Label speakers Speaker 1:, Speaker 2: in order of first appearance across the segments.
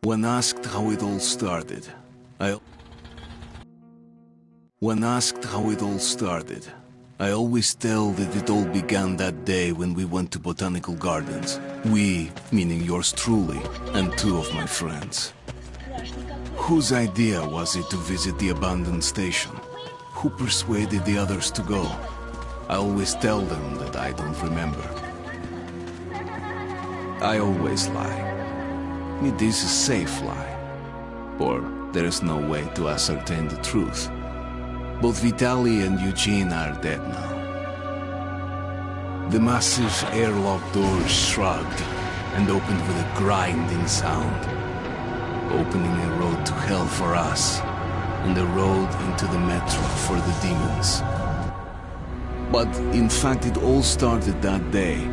Speaker 1: When asked how it all started, I always tell that it all began that day when we went to Botanical Gardens. We, meaning yours truly, and two of my friends. Whose idea was it to visit the abandoned station? Who persuaded the others to go? I always tell them that I don't remember. I always lie. It is a safe lie. Or there is no way to ascertain the truth. Both Vitaly and Eugene are dead now. The massive airlock doors shrugged and opened with a grinding sound, opening a road to hell for us and a road into the metro for the demons. But in fact it all started that day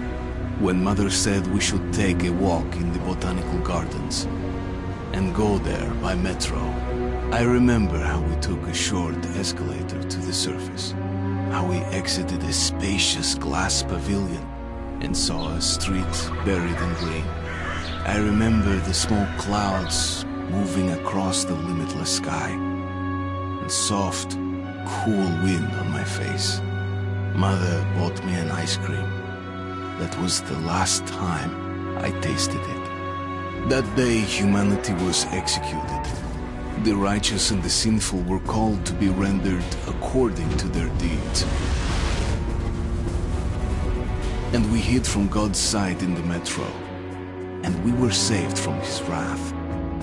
Speaker 1: when Mother said we should take a walk in the Botanical Gardens and go there by metro. I remember how we took a short escalator to the surface, how we exited a spacious glass pavilion and saw a street buried in green. I remember the small clouds moving across the limitless sky and soft, cool wind on my face. Mother bought me an ice cream. That was the last time I tasted it. That day humanity was executed. The righteous and the sinful were called to be rendered according to their deeds. And we hid from God's sight in the metro. And we were saved from his wrath.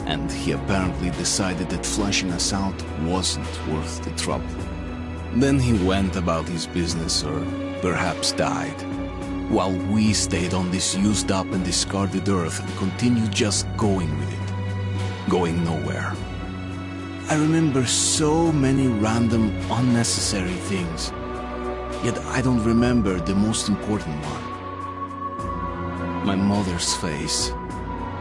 Speaker 1: And he apparently decided that flushing us out wasn't worth the trouble. Then he went about his business, or perhaps died, while we stayed on this used up and discarded earth and continued just going with it. Going nowhere. I remember so many random, unnecessary things. Yet I don't remember the most important one. My mother's face.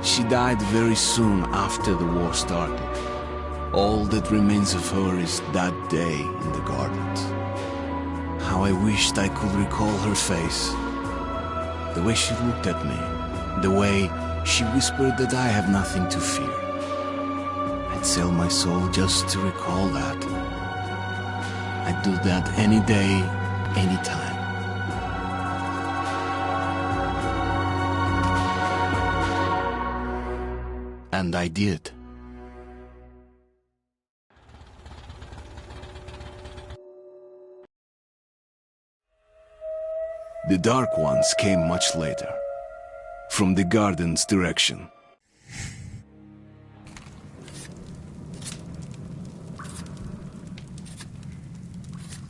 Speaker 1: She died very soon after the war started. All that remains of her is that day in the gardens. How I wished I could recall her face. The way she looked at me. The way she whispered that I have nothing to fear. I'd sell my soul just to recall that. I'd do that any day, any time. And I did. The Dark Ones came much later, from the garden's direction.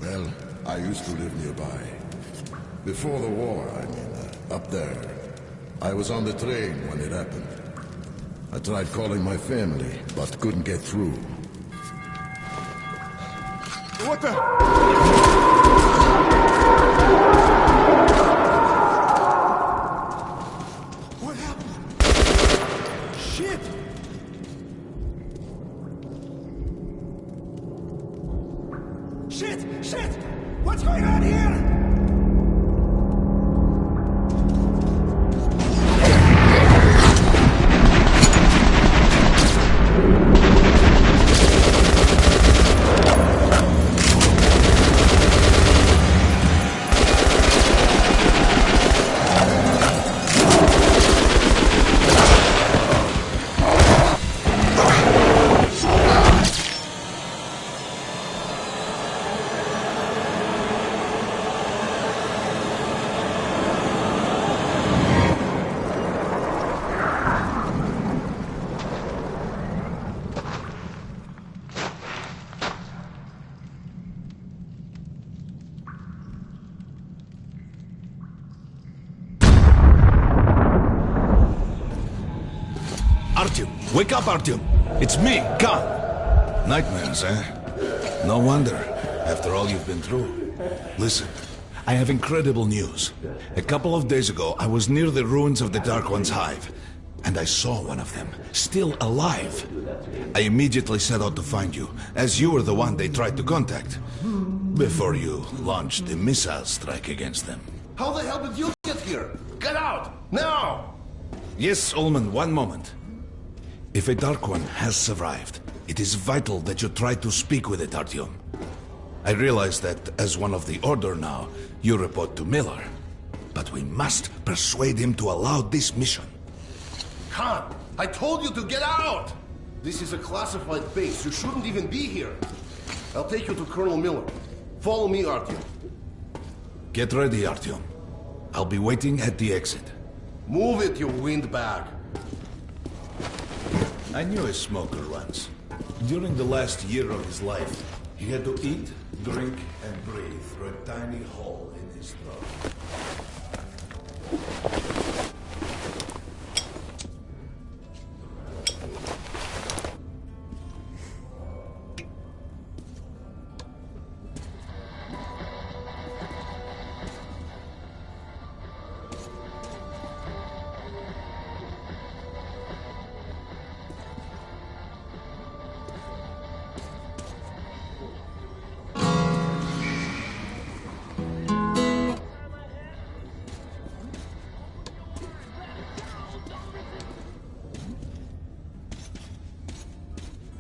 Speaker 2: Well, I used to live nearby. Before the war, I mean, up there. I was on the train when it happened. I tried calling my family, but couldn't get through. What the...
Speaker 3: Shit! What's going on here?
Speaker 4: Artyom! Wake up, Artyom! It's me, Khan!
Speaker 5: Nightmares, eh? No wonder, after all you've been through.
Speaker 4: Listen, I have incredible news. A couple of days ago, I was near the ruins of the Dark One's hive, and I saw one of them, still alive. I immediately set out to find you, as you were the one they tried to contact, before you launched a missile strike against them.
Speaker 5: How the hell did you get here? Get out! Now!
Speaker 4: Yes, Ullman, one moment. If a Dark One has survived, it is vital that you try to speak with it, Artyom. I realize that, as one of the Order now, you report to Miller. But we must persuade him to allow this mission.
Speaker 6: Khan, I told you to get out! This is a classified base. You shouldn't even be here. I'll take you to Colonel Miller. Follow me, Artyom.
Speaker 4: Get ready, Artyom. I'll be waiting at the exit.
Speaker 6: Move it, you windbag.
Speaker 4: I knew a smoker once. During the last year of his life, he had to eat, drink, and breathe through a tiny hole in his throat.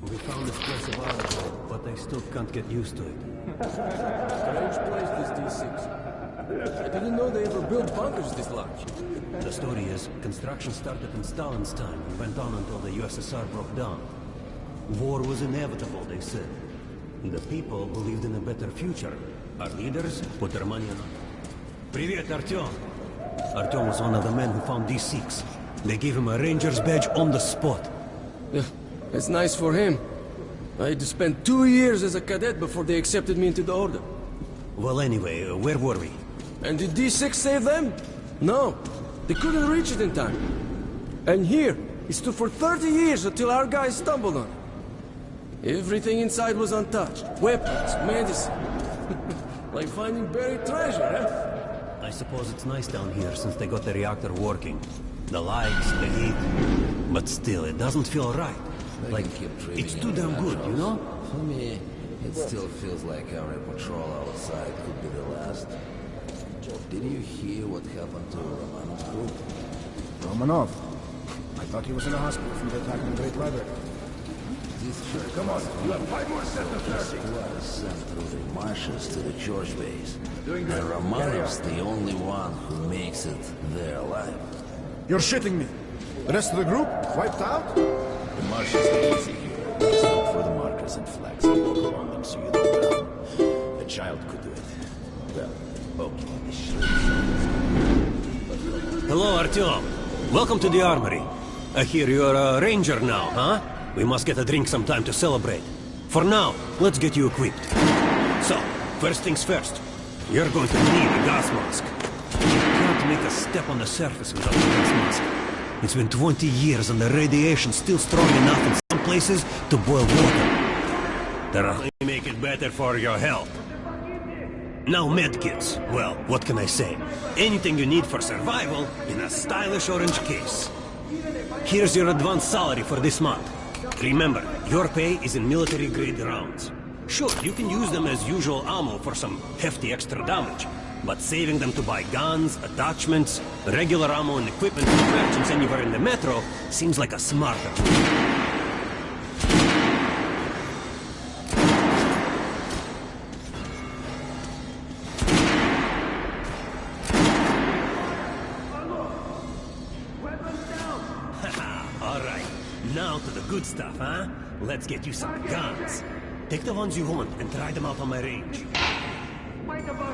Speaker 7: We found this place a while ago, but I still can't get used to it.
Speaker 8: Strange place, this D6. I didn't know they ever built bunkers this large.
Speaker 7: The story is, construction started in Stalin's time and went on until the USSR broke down. War was inevitable, they said. The people believed in a better future. Our leaders put their money on it. Привет, Artyom. Artyom was one of the men who found D6. They gave him a ranger's badge on the spot.
Speaker 8: Yeah, it's nice for him. I had to spend 2 years as a cadet before they accepted me into the Order.
Speaker 7: Well, anyway, where were we?
Speaker 8: And did D6 save them? No. They couldn't reach it in time. And here, it stood for 30 years until our guys stumbled on it. Everything inside was untouched. Weapons, medicine. Like finding buried treasure, eh?
Speaker 7: I suppose it's nice down here since they got the reactor working. The lights, the heat. But still, it doesn't feel right. Like, it's too damn good, you know?
Speaker 9: For me, it still feels like every patrol outside could be the last. Did you hear what happened to Romanov's group?
Speaker 3: Romanov? I thought he was in a hospital from the attack on the Great Library.
Speaker 9: This church come on, you have 5 more seconds. Was sent through the marshes to the church base. And Romanov's the only one who makes it there alive.
Speaker 3: You're shitting me. The rest of the group wiped out?
Speaker 9: The marshes are easy here. Just look for the markers and flags and walk along them so you don't drown. A child could do it. Well, okay, sure.
Speaker 7: Hello, Artyom. Welcome to the armory. I hear you're a ranger now, huh? We must get a drink sometime to celebrate. For now, let's get you equipped. So, first things first. You're going to need a gas mask. You can't make a step on the surface without a gas mask. It's been 20 years and the radiation's still strong enough in some places to boil water. That'll only make it better for your health. Now medkits. Well, what can I say? Anything you need for survival in a stylish orange case. Here's your advance salary for this month. Remember, your pay is in military-grade rounds. Sure, you can use them as usual ammo for some hefty extra damage, but saving them to buy guns, attachments, regular ammo and equipment for merchants anywhere in the metro seems like a smarter move. Now to the good stuff, huh? Let's get you some guns. Take the ones you want and try them out on my range.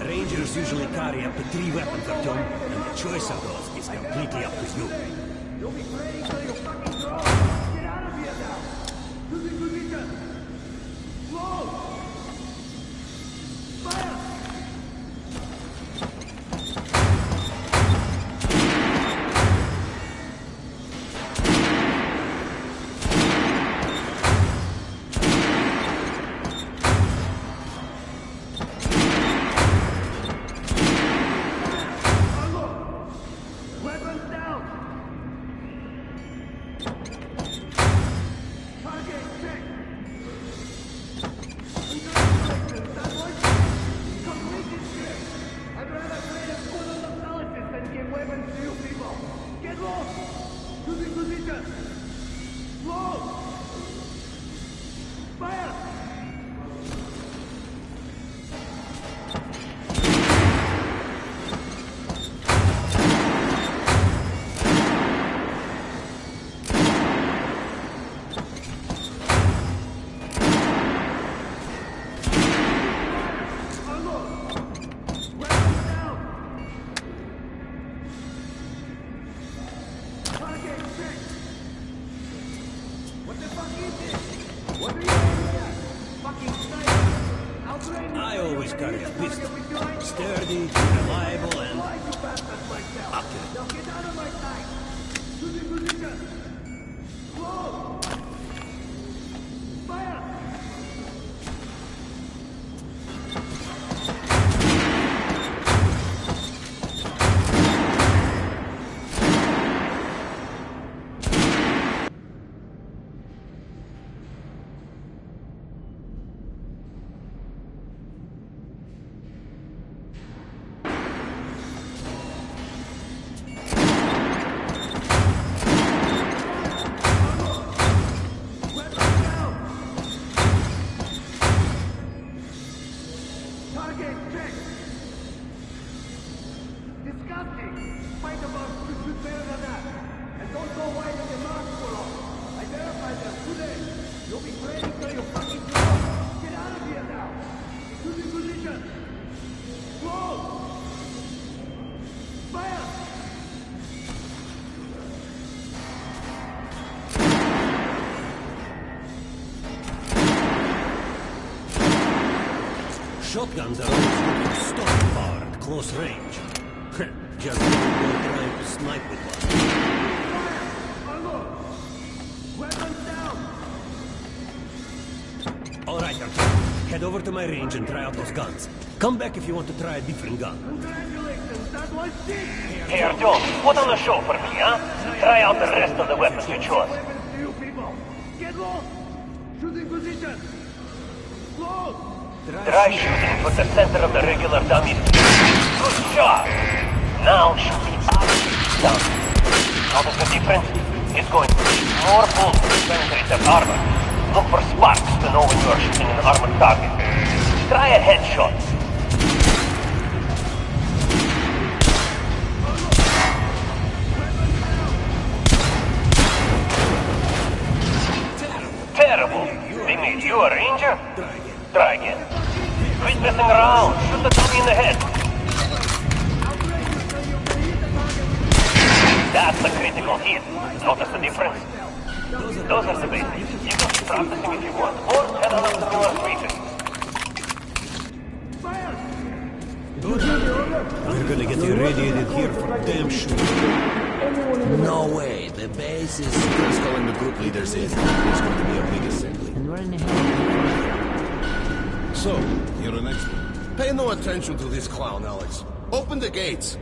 Speaker 7: Rangers usually carry up to 3 weapons, Artyom, and the choice of those is completely up to you.
Speaker 3: You'll be ready till you fucking draw. Get out of here now. Losing position. Slow. Fire.
Speaker 7: I always carry a pistol. Sturdy, reliable, and accurate.
Speaker 3: Now get out of my sight! Shooting position! Close! Fire! Target check! Disgusting! Fight above should shoot better than that! And don't go wide of the mark for long! I verified them today! You'll be praying till you fucking drop! Get out of here now! Shooting position! Close! Fire!
Speaker 7: Shotguns are always good for stopping power at close range. Just like you're trying to snipe with one.
Speaker 3: Weapons down!
Speaker 7: Alright, Arthur. Head over to my range and try out those guns. Come back if you want to try a different gun.
Speaker 3: Congratulations, that was sick!
Speaker 7: Hey, Artyom, put on a show for me, huh? Try out the rest of the weapons you chose.
Speaker 3: Weapons to you people! Get low! Shooting position! Close!
Speaker 7: Try shooting for the center of the regular dummy. Good shot! Now shoot the opposite down. Notice the difference? It's going to be more bullets to penetrate the armor. Look for sparks to know when you are shooting an armored target. Try a headshot. Terrible. They made you a ranger? Try again. Quit messing around. Shoot the dummy in the head. That's a critical hit. Notice the difference? Those are the basics. You can keep practicing if you want, or head on up to newer features. We're gonna get irradiated here for damn sure.
Speaker 9: No way. The base is just calling the group leaders in. There's going to be a big assembly.
Speaker 6: So, you're an expert. Pay no attention to this clown, Alex. Open the gates.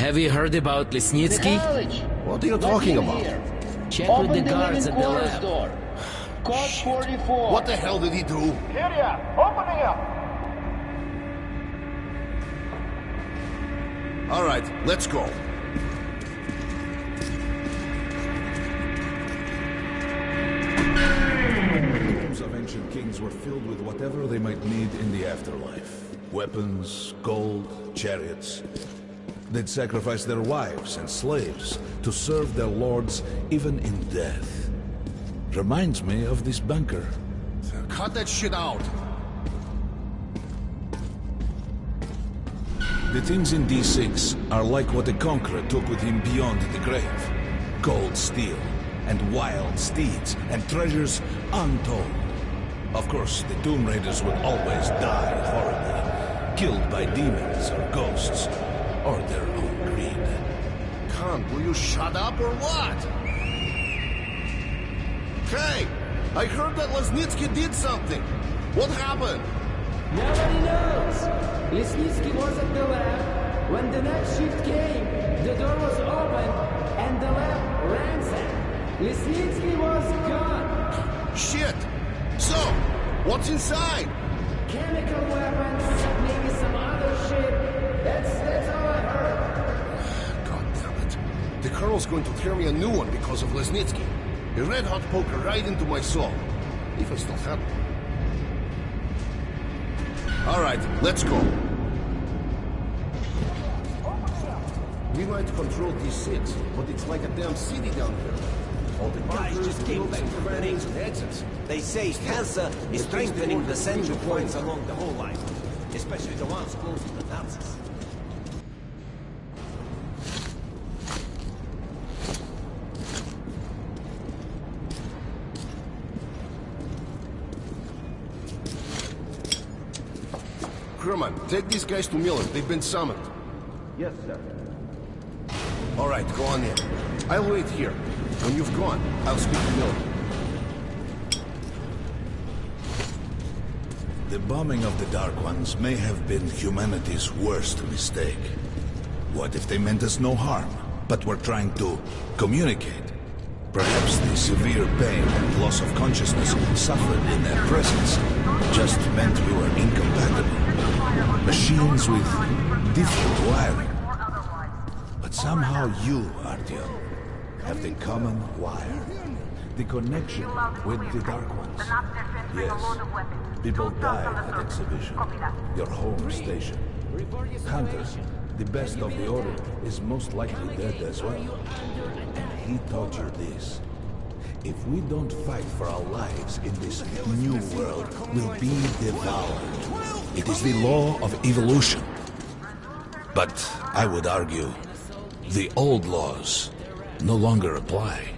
Speaker 10: Have you heard about Lesnitsky?
Speaker 6: What are you talking about?
Speaker 10: Check with the guards at the lab.
Speaker 3: Door. Code 44.
Speaker 6: What the hell did he do?
Speaker 3: Here ya, opening up.
Speaker 6: All right, let's go.
Speaker 4: The tombs of ancient kings were filled with whatever they might need in the afterlife. Weapons, gold, chariots. They'd sacrifice their wives and slaves to serve their lords even in death. Reminds me of this bunker.
Speaker 6: Cut that shit out.
Speaker 4: The things in D6 are like what a conqueror took with him beyond the grave. Gold steel, and wild steeds, and treasures untold. Of course, the Tomb Raiders would always die horribly, killed by demons or ghosts, or their own greed.
Speaker 6: Khan, will you shut up or what? Hey, I heard that Lesnitsky did something. What happened?
Speaker 11: Nobody knows. Lesnitsky was at the lab. When the night shift came, the door was open and the lab ransacked. Lesnitsky was gone.
Speaker 6: Shit! So, what's inside?
Speaker 11: Chemical weapons, maybe some other shit. That's all I heard.
Speaker 6: God damn it. The Colonel's going to tear me a new one because of Lesnitsky. A red-hot poker right into my soul. If I still have it. All right, let's go. We might control D6, but it's like a damn city down here. All the
Speaker 7: Guys
Speaker 6: bunkers,
Speaker 7: just came
Speaker 6: buildings,
Speaker 7: back from the
Speaker 6: crannies, and exits.
Speaker 7: They say cancer is strengthening the central points along the whole line, especially the ones close to the Nazis.
Speaker 6: Crewman, take these guys to Miller. They've been summoned.
Speaker 3: Yes, sir.
Speaker 6: All right, go on in. I'll wait here. When you've gone, I'll speak to Miller.
Speaker 4: The bombing of the Dark Ones may have been humanity's worst mistake. What if they meant us no harm, but were trying to communicate? Perhaps the severe pain and loss of consciousness suffered in their presence just meant we were incompatible. Machines with different wiring. But somehow you, Artyom, have the common wire. The connection with the Dark Ones. Yes. People died at exhibition. Your home station. Hunter, the best of the order, is most likely dead as well. He taught you this. If we don't fight for our lives in this new world, we'll be devoured. It is the law of evolution. But I would argue, the old laws no longer apply.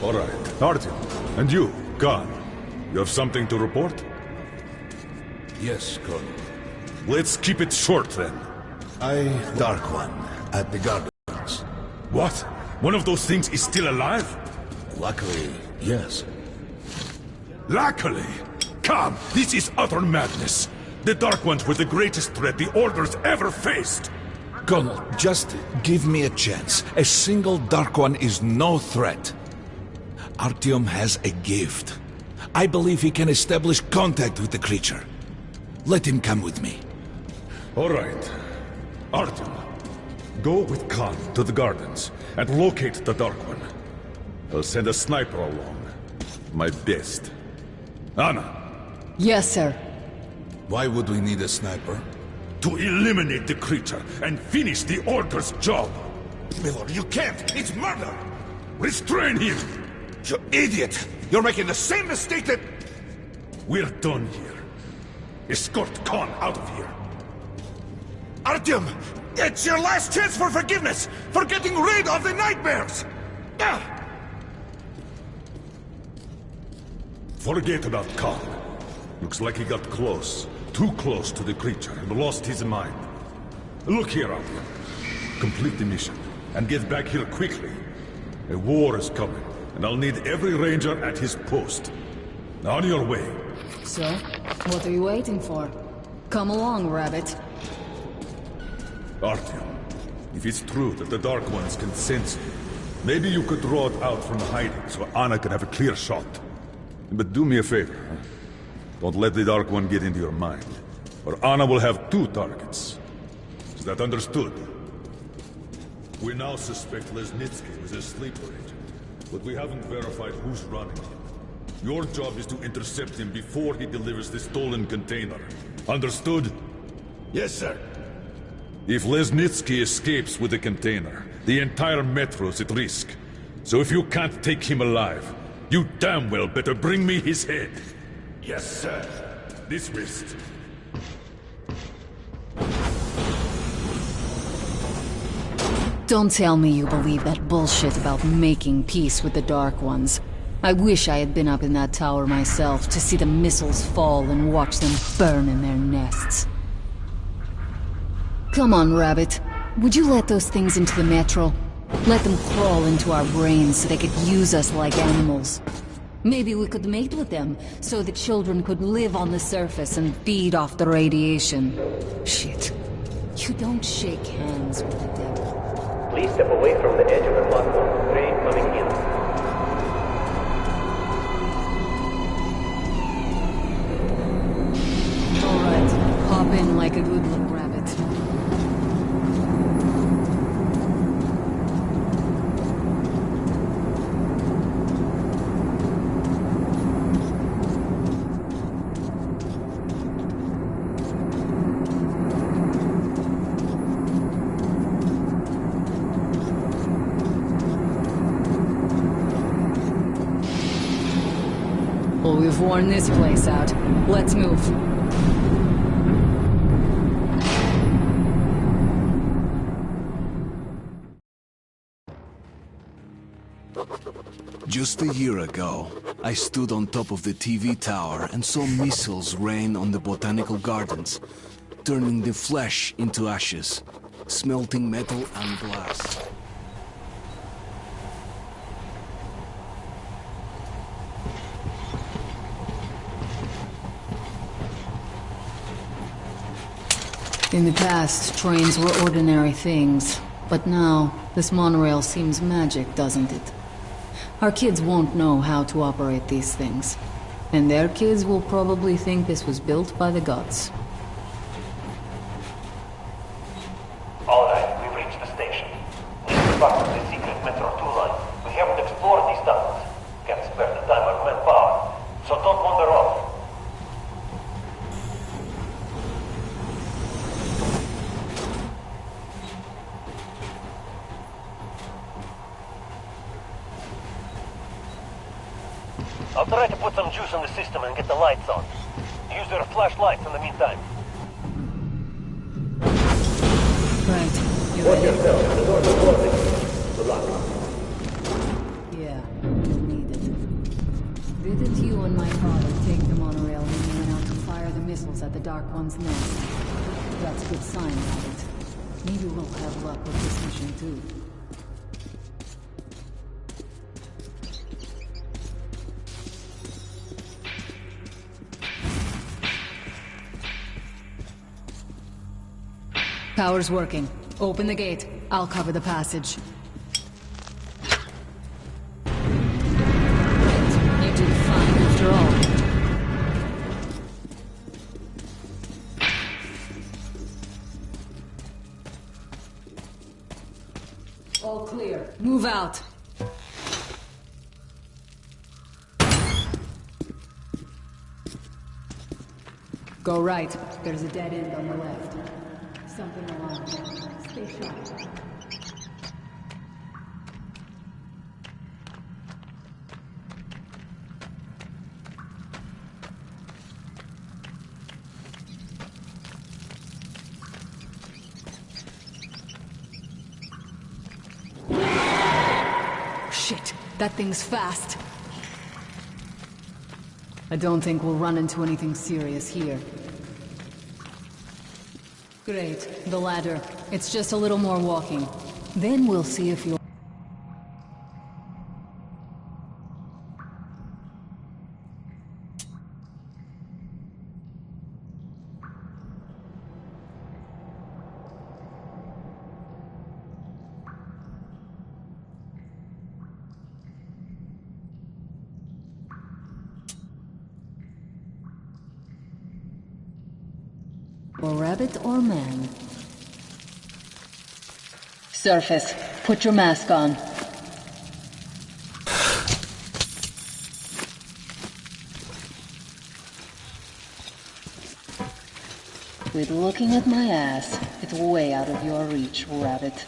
Speaker 5: All right. Artyom, and you, Khan. You have something to report?
Speaker 4: Yes, Colonel.
Speaker 5: Let's keep it short, then.
Speaker 4: Dark One, at the gardens.
Speaker 5: What? One of those things is still alive?
Speaker 4: Luckily, yes.
Speaker 5: Luckily? Come, this is utter madness. The Dark Ones were the greatest threat the Order's ever faced.
Speaker 4: Colonel, just give me a chance. A single Dark One is no threat. Artyom has a gift. I believe he can establish contact with the creature. Let him come with me.
Speaker 5: All right. Artyom, go with Khan to the gardens and locate the Dark One. I'll send a sniper along. My best. Anna.
Speaker 12: Yes, sir.
Speaker 4: Why would we need a sniper?
Speaker 5: To eliminate the creature and finish the Order's job.
Speaker 4: Miller, you can't! It's murder!
Speaker 5: Restrain him!
Speaker 4: You idiot! You're making the same mistake that...
Speaker 5: We're done here. Escort Khan out of here.
Speaker 4: Artyom! It's your last chance for forgiveness! For getting rid of the nightmares!
Speaker 5: Forget about Khan. Looks like he got close. Too close to the creature and lost his mind. Look here, Artyom. Complete the mission and get back here quickly. A war is coming, and I'll need every ranger at his post. On your way.
Speaker 12: So, what are you waiting for? Come along, Rabbit.
Speaker 5: Artyom, if it's true that the Dark Ones can sense you, maybe you could draw it out from hiding so Anna can have a clear shot. But do me a favor, huh? Don't let the Dark One get into your mind, or Anna will have 2 targets. Is that understood? We now suspect Lesnitsky was a sleeper agent, but we haven't verified who's running him. Your job is to intercept him before he delivers the stolen container. Understood?
Speaker 4: Yes, sir.
Speaker 5: If Lesnitsky escapes with the container, the entire metro's at risk. So if you can't take him alive, you damn well better bring me his head.
Speaker 4: Yes, sir.
Speaker 5: Dismissed.
Speaker 12: Don't tell me you believe that bullshit about making peace with the Dark Ones. I wish I had been up in that tower myself to see the missiles fall and watch them burn in their nests. Come on, Rabbit. Would you let those things into the metro? Let them crawl into our brains so they could use us like animals. Maybe we could mate with them, so the children could live on the surface and feed off the radiation. Shit. You don't shake hands with the devil.
Speaker 7: Please step away from the edge of the platform. Train coming in.
Speaker 12: Alright, hop in like a good little rabbit. Well, we've worn this place out. Let's move.
Speaker 1: Just a year ago, I stood on top of the TV tower and saw missiles rain on the botanical gardens, turning the flesh into ashes, smelting metal and glass.
Speaker 12: In the past, trains were ordinary things. But now, this monorail seems magic, doesn't it? Our kids won't know how to operate these things. And their kids will probably think this was built by the gods.
Speaker 7: All right, we've reached the station. This is part of the secret Metro 2 line. We haven't explored these tunnels. Can't spare the time or manpower. So don't wander off. I'll try to put some juice on the system and get the lights on. Use their flashlights in the meantime.
Speaker 12: Right. You
Speaker 7: Watch
Speaker 12: ready?
Speaker 7: yourself. The doors are closing. Good luck.
Speaker 12: Yeah. You'll need missiles at the Dark One's nest. That's a good sign, Rabbit. Maybe we'll have luck with this mission, too. Power's working. Open the gate. I'll cover the passage. You did fine after all. All clear. Move out. Go right. There's a dead end on the left. Something along there. Stay sharp. Shit, that thing's fast. I don't think we'll run into anything serious here. Great, the ladder. It's just a little more walking. Then we'll see if you're... Or rabbit or man. Surface, put your mask on. Quit looking at my ass. It's way out of your reach, rabbit.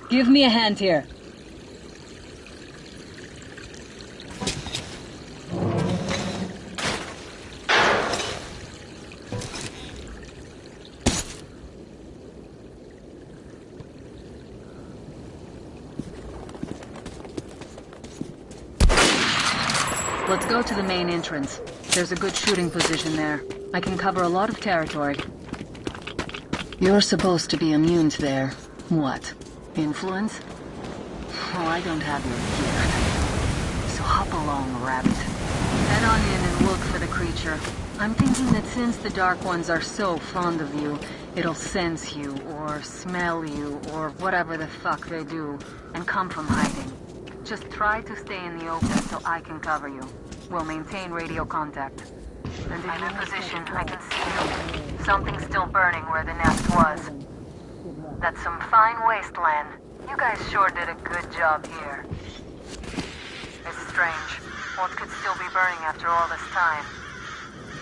Speaker 12: Give me a hand here. Let's go to the main entrance. There's a good shooting position there. I can cover a lot of territory. You're supposed to be immune to their... what? Influence? Oh, I don't have your gift. So hop along, rabbit. Head on in and look for the creature. I'm thinking that since the Dark Ones are so fond of you, it'll sense you, or smell you, or whatever the fuck they do, and come from hiding. Just try to stay in the open so I can cover you. We'll maintain radio contact. And I'm in position, I can see you. Something's still burning where the nest was. That's some fine wasteland. You guys sure did a good job here. It's strange. What could still be burning after all this time?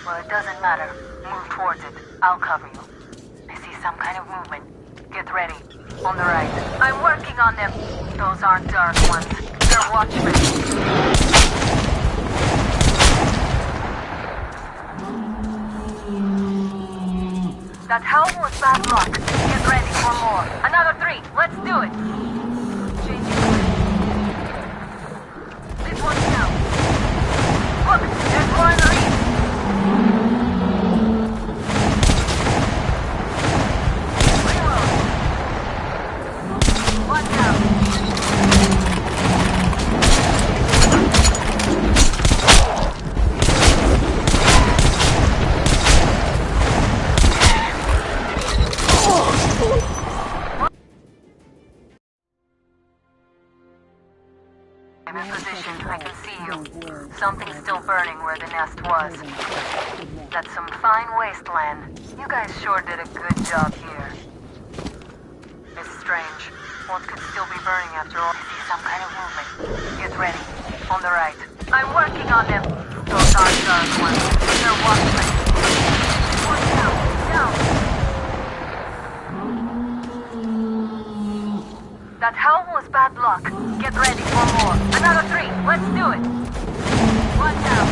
Speaker 12: Well, it doesn't matter. Move towards it. I'll cover you. I see some kind of movement. Get ready. On the right. I'm working on them. Those aren't Dark Ones. They're Watchmen. That hell was bad luck. Get ready for more. Another 3. Let's do it. Changing this one's down. Look, there's one lead. Reload. One down. I'm in position. I can see you. Something's still burning where the nest was. That's some fine wasteland. You guys sure did a good job here. It's strange. What could still be burning after all? I see some kind of movement. Get ready. On the right. I'm working on them. Those aren't Dark Ones. They're Watchmen. One down. Down. That hell was bad luck. Get ready for more. Another 3. Let's do it. One down.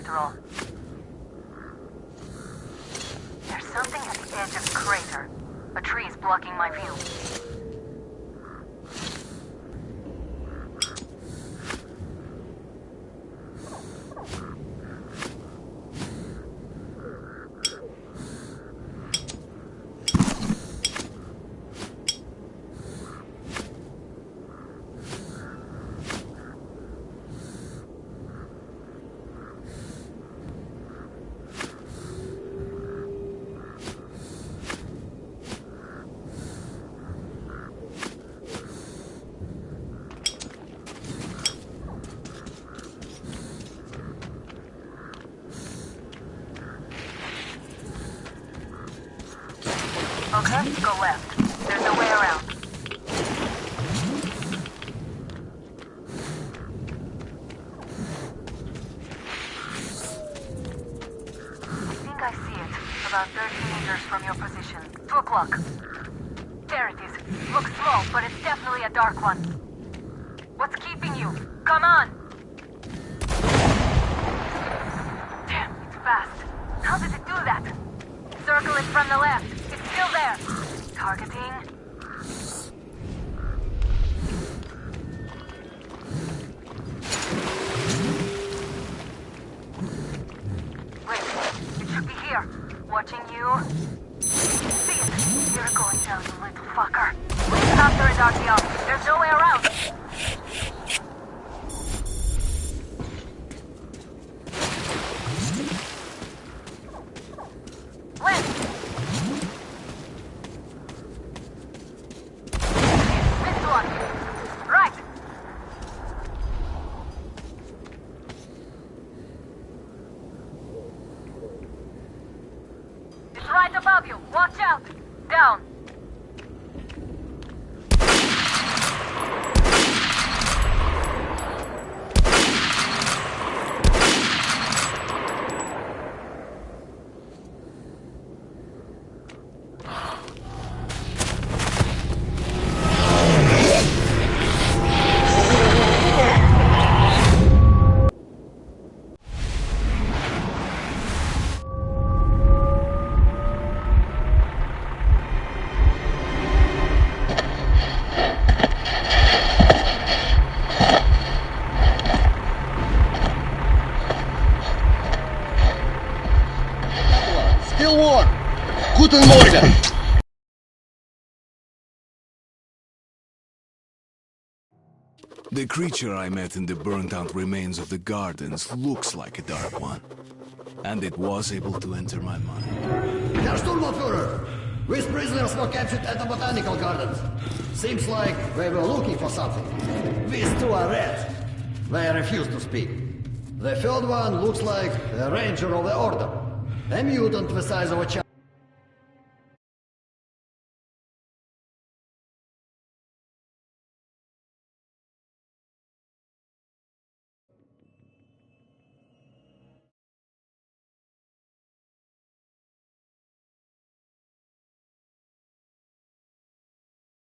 Speaker 13: after all. There's something at the edge of the crater. A tree is blocking my view. Okay, go left. There's no way around. I think I see it. About 30 meters from your position. 2 o'clock. There it is. Looks small, but it's definitely a dark one. What's keeping you? Come on! Damn, it's fast. How did it do that? Circle it from the left. It's still there. Targeting. Wait, it should be here. Watching you. See it. You're going down, you little fucker. Please stop there, Darkion. There's no way around. Right above you. Watch out. Down.
Speaker 6: Still warm. Guten Morgen.
Speaker 1: The creature I met in the burnt-out remains of the gardens looks like a dark one. And it was able to enter my mind.
Speaker 14: Herr Sturmbannführer! These prisoners were captured at the botanical gardens. Seems like they were looking for something. These two are red. They refuse to speak. The third one looks like a ranger of the order. A mutant the size of a child.